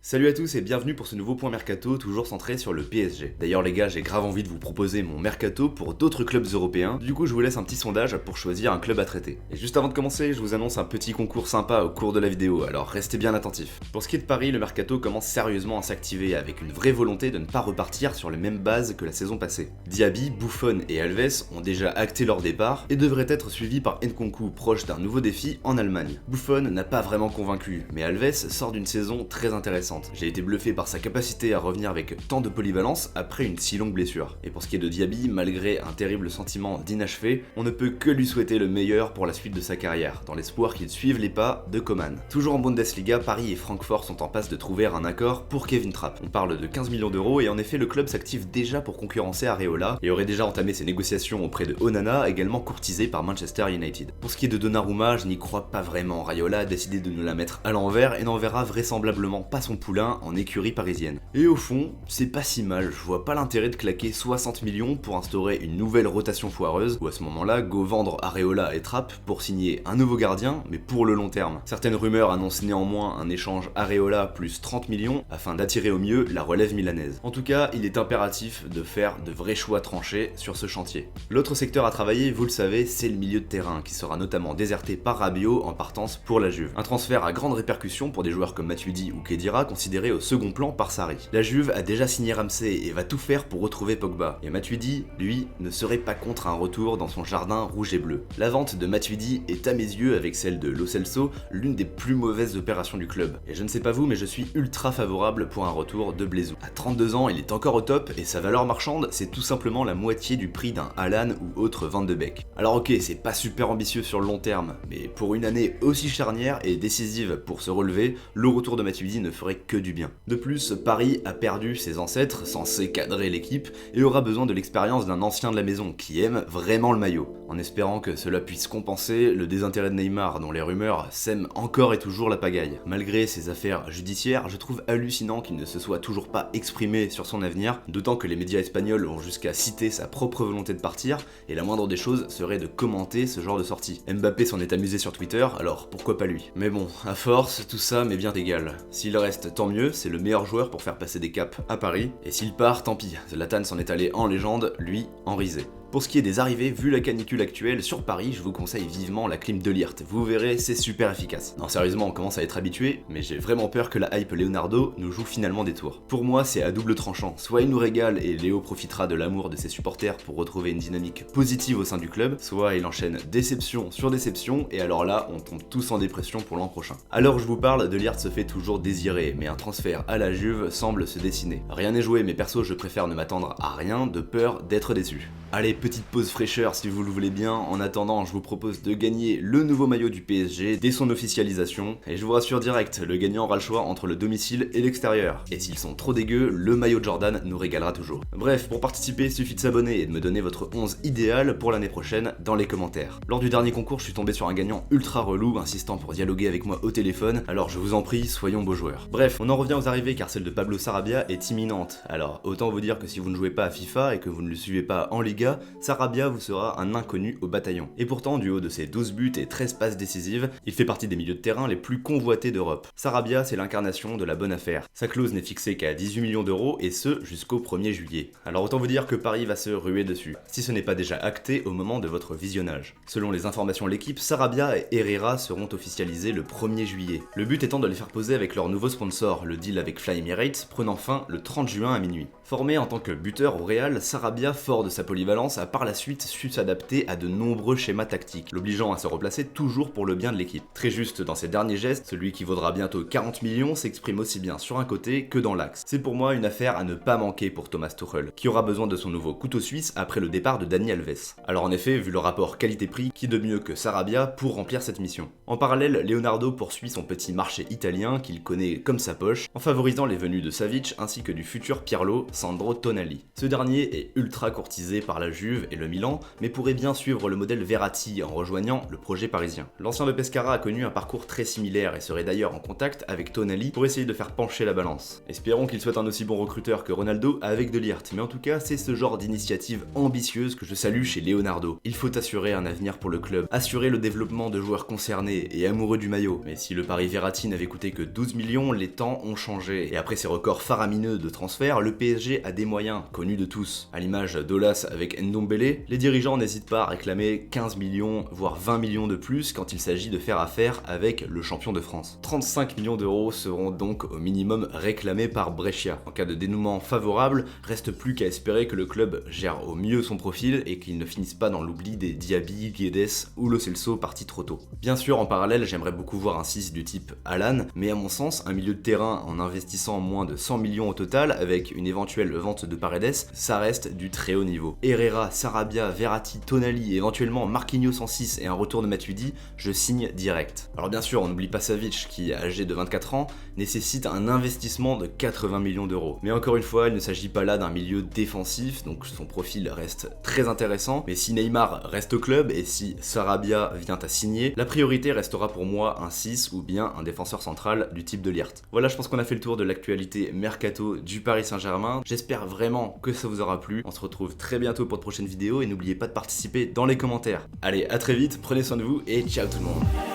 Salut à tous et bienvenue pour ce nouveau point mercato, toujours centré sur le PSG. D'ailleurs les gars, j'ai grave envie de vous proposer mon mercato pour d'autres clubs européens, du coup je vous laisse un petit sondage pour choisir un club à traiter. Et juste avant de commencer, je vous annonce un petit concours sympa au cours de la vidéo, alors restez bien attentifs. Pour ce qui est de Paris, le mercato commence sérieusement à s'activer avec une vraie volonté de ne pas repartir sur les mêmes bases que la saison passée. Diaby, Buffon et Alves ont déjà acté leur départ et devraient être suivis par Nkunku, proche d'un nouveau défi en Allemagne. Buffon n'a pas vraiment convaincu, mais Alves sort d'une saison très intéressante. J'ai été bluffé par sa capacité à revenir avec tant de polyvalence après une si longue blessure. Et pour ce qui est de Diaby, malgré un terrible sentiment d'inachevé, on ne peut que lui souhaiter le meilleur pour la suite de sa carrière, dans l'espoir qu'il suive les pas de Coman. Toujours en Bundesliga, Paris et Francfort sont en passe de trouver un accord pour Kevin Trapp. On parle de 15 millions d'euros et en effet le club s'active déjà pour concurrencer Areola et aurait déjà entamé ses négociations auprès de Onana, également courtisé par Manchester United. Pour ce qui est de Donnarumma, je n'y crois pas vraiment. Raiola a décidé de nous la mettre à l'envers et n'enverra vraisemblablement pas son poulain en écurie parisienne. Et au fond, c'est pas si mal, je vois pas l'intérêt de claquer 60 millions pour instaurer une nouvelle rotation foireuse, ou à ce moment-là, go vendre Areola et Trapp pour signer un nouveau gardien, mais pour le long terme. Certaines rumeurs annoncent néanmoins un échange Areola plus 30 millions afin d'attirer au mieux la relève milanaise. En tout cas, il est impératif de faire de vrais choix tranchés sur ce chantier. L'autre secteur à travailler, vous le savez, c'est le milieu de terrain, qui sera notamment déserté par Rabiot en partance pour la Juve. Un transfert à grande répercussion pour des joueurs comme Matuidi ou Khedira, considérés au second plan par Sarri. La Juve a déjà signé Ramsey et va tout faire pour retrouver Pogba. Et Matuidi, lui, ne serait pas contre un retour dans son jardin rouge et bleu. La vente de Matuidi est à mes yeux, avec celle de Lo Celso, l'une des plus mauvaises opérations du club. Et je ne sais pas vous, mais je suis ultra favorable pour un retour de Blaisou. À 32 ans, il est encore au top et sa valeur marchande, c'est tout simplement la moitié du prix d'un Haaland ou autre Van de Beek. Alors ok, c'est pas super ambitieux sur le long terme, mais pour une année aussi charnière et décisive pour se relever, le retour de Matuidi ne ferait que du bien. De plus, Paris a perdu ses ancêtres censés cadrer l'équipe et aura besoin de l'expérience d'un ancien de la maison qui aime vraiment le maillot, en espérant que cela puisse compenser le désintérêt de Neymar dont les rumeurs sèment encore et toujours la pagaille. Malgré ses affaires judiciaires, je trouve hallucinant qu'il ne se soit toujours pas exprimé sur son avenir, d'autant que les médias espagnols vont jusqu'à citer sa propre volonté de partir, et la moindre des choses serait de commenter ce genre de sortie. Mbappé s'en est amusé sur Twitter, alors pourquoi pas lui? Mais bon, à force, tout ça m'est bien égal. S'il reste, tant mieux, c'est le meilleur joueur pour faire passer des caps à Paris, et s'il part, tant pis, Zlatan s'en est allé en légende, lui en risée. Pour ce qui est des arrivées, vu la canicule actuelle sur Paris, je vous conseille vivement la clim de Ligt, vous verrez, c'est super efficace. Non sérieusement, on commence à être habitué, mais j'ai vraiment peur que la hype Leonardo nous joue finalement des tours. Pour moi, c'est à double tranchant, soit il nous régale et Léo profitera de l'amour de ses supporters pour retrouver une dynamique positive au sein du club, soit il enchaîne déception sur déception, et alors là, on tombe tous en dépression pour l'an prochain. Alors je vous parle, de Ligt se fait toujours désirer, mais un transfert à la Juve semble se dessiner. Rien n'est joué, mais perso, je préfère ne m'attendre à rien de peur d'être déçu. Allez, petite pause fraîcheur si vous le voulez bien, en attendant je vous propose de gagner le nouveau maillot du PSG dès son officialisation, et je vous rassure direct, le gagnant aura le choix entre le domicile et l'extérieur, et s'ils sont trop dégueux, le maillot de Jordan nous régalera toujours. Bref, pour participer, il suffit de s'abonner et de me donner votre 11 idéal pour l'année prochaine dans les commentaires. Lors du dernier concours, je suis tombé sur un gagnant ultra relou, insistant pour dialoguer avec moi au téléphone, alors je vous en prie, soyons beaux joueurs. Bref, on en revient aux arrivées car celle de Pablo Sarabia est imminente, alors autant vous dire que si vous ne jouez pas à FIFA et que vous ne le suivez pas en Liga, Sarabia vous sera un inconnu au bataillon. Et pourtant, du haut de ses 12 buts et 13 passes décisives, il fait partie des milieux de terrain les plus convoités d'Europe. Sarabia, c'est l'incarnation de la bonne affaire. Sa clause n'est fixée qu'à 18 millions d'euros et ce, jusqu'au 1er juillet. Alors autant vous dire que Paris va se ruer dessus, si ce n'est pas déjà acté au moment de votre visionnage. Selon les informations de l'équipe, Sarabia et Herrera seront officialisés le 1er juillet. Le but étant de les faire poser avec leur nouveau sponsor, le deal avec Fly Emirates, prenant fin le 30 juin à minuit. Formé en tant que buteur au Real, Sarabia, fort de sa polyvalence, a par la suite su s'adapter à de nombreux schémas tactiques, l'obligeant à se replacer toujours pour le bien de l'équipe. Très juste dans ses derniers gestes, celui qui vaudra bientôt 40 millions s'exprime aussi bien sur un côté que dans l'axe. C'est pour moi une affaire à ne pas manquer pour Thomas Tuchel, qui aura besoin de son nouveau couteau suisse après le départ de Dani Alves. Alors en effet, vu le rapport qualité-prix, qui de mieux que Sarabia pour remplir cette mission. En parallèle, Leonardo poursuit son petit marché italien qu'il connaît comme sa poche, en favorisant les venues de Savic ainsi que du futur Pirlo, Sandro Tonali. Ce dernier est ultra courtisé par la Juve Juve et le Milan, mais pourrait bien suivre le modèle Verratti en rejoignant le projet parisien. L'ancien de Pescara a connu un parcours très similaire et serait d'ailleurs en contact avec Tonali pour essayer de faire pencher la balance. Espérons qu'il soit un aussi bon recruteur que Ronaldo avec De Ligt, mais en tout cas c'est ce genre d'initiative ambitieuse que je salue chez Leonardo. Il faut assurer un avenir pour le club, assurer le développement de joueurs concernés et amoureux du maillot. Mais si le pari Verratti n'avait coûté que 12 millions, les temps ont changé. Et après ces records faramineux de transfert, le PSG a des moyens, connus de tous. À l'image d'Olas avec Ndombele, les dirigeants n'hésitent pas à réclamer 15 millions, voire 20 millions de plus quand il s'agit de faire affaire avec le champion de France. 35 millions d'euros seront donc au minimum réclamés par Brescia. En cas de dénouement favorable, reste plus qu'à espérer que le club gère au mieux son profil et qu'il ne finisse pas dans l'oubli des Diaby, Guedes ou Lo Celso partis trop tôt. Bien sûr, en parallèle, j'aimerais beaucoup voir un 6 du type Alan, mais à mon sens, un milieu de terrain en investissant moins de 100 millions au total avec une éventuelle vente de Paredes, ça reste du très haut niveau. Herrera, Sarabia, Verratti, Tonali, éventuellement Marquinhos en 6 et un retour de Matuidi, je signe direct. Alors bien sûr, on n'oublie pas Savic qui, âgé de 24 ans, nécessite un investissement de 80 millions d'euros. Mais encore une fois, il ne s'agit pas là d'un milieu défensif, donc son profil reste très intéressant, mais si Neymar reste au club et si Sarabia vient à signer, la priorité restera pour moi un 6 ou bien un défenseur central du type de Ligt. Voilà, je pense qu'on a fait le tour de l'actualité mercato du Paris Saint-Germain. J'espère vraiment que ça vous aura plu. On se retrouve très bientôt pour de prochaines vidéos et n'oubliez pas de participer dans les commentaires. Allez, à très vite, prenez soin de vous et ciao tout le monde.